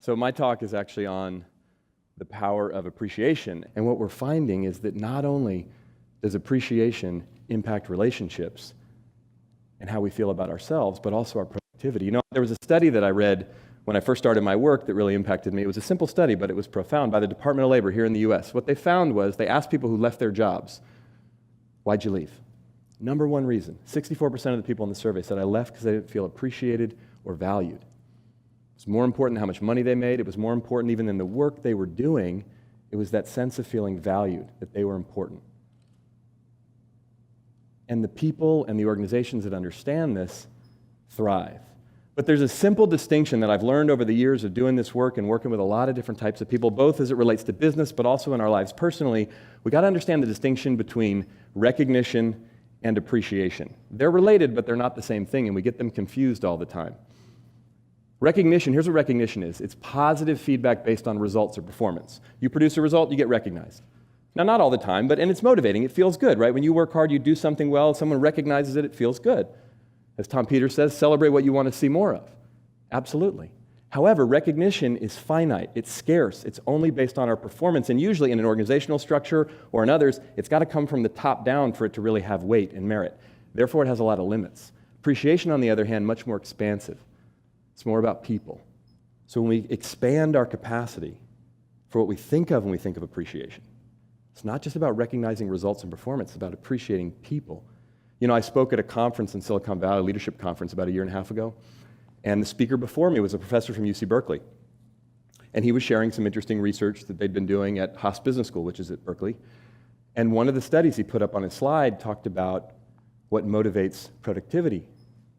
So my talk is actually on the power of appreciation. And what we're finding is that not only does appreciation impact relationships and how we feel about ourselves, but also our productivity. You know, there was a study that I read when I first started my work that really impacted me. It was a simple study, but it was profound, by the Department of Labor here in the US. What they found was they asked people who left their jobs, why'd you leave? Number one reason, 64% of the people in the survey said I left because they didn't feel appreciated or valued. It was more important than how much money they made. It was more important even than the work they were doing. It was that sense of feeling valued, that they were important. And the people and the organizations that understand this thrive. But there's a simple distinction that I've learned over the years of doing this work and working with a lot of different types of people, both as it relates to business, but also in our lives personally. We got to understand the distinction between recognition and appreciation. They're related, but they're not the same thing, and we get them confused all the time. Recognition, here's what recognition is. It's positive feedback based on results or performance. You produce a result, you get recognized. Now, not all the time, and it's motivating. It feels good, right? When you work hard, you do something well, someone recognizes it, it feels good. As Tom Peters says, celebrate what you want to see more of. Absolutely. However, recognition is finite. It's scarce. It's only based on our performance, and usually in an organizational structure or in others, it's got to come from the top down for it to really have weight and merit. Therefore, it has a lot of limits. Appreciation, on the other hand, much more expansive. It's more about people. So when we expand our capacity for what we think of when we think of appreciation, it's not just about recognizing results and performance, it's about appreciating people. You know, I spoke at a conference in Silicon Valley, a leadership conference about a year and a half ago, and the speaker before me was a professor from UC Berkeley. And he was sharing some interesting research that they'd been doing at Haas Business School, which is at Berkeley. And one of the studies he put up on his slide talked about what motivates productivity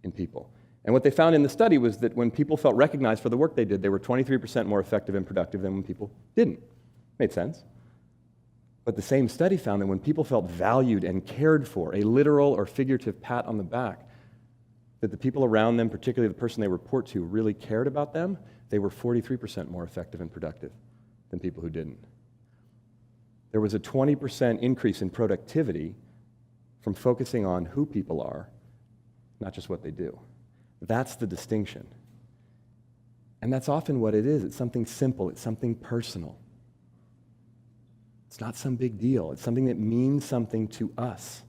in people. And what they found in the study was that when people felt recognized for the work they did, they were 23% more effective and productive than when people didn't. Made sense. But the same study found that when people felt valued and cared for, a literal or figurative pat on the back, that the people around them, particularly the person they report to, really cared about them, they were 43% more effective and productive than people who didn't. There was a 20% increase in productivity from focusing on who people are, not just what they do. That's the distinction. And that's often what it is. It's something simple. It's something personal. It's not some big deal. It's something that means something to us.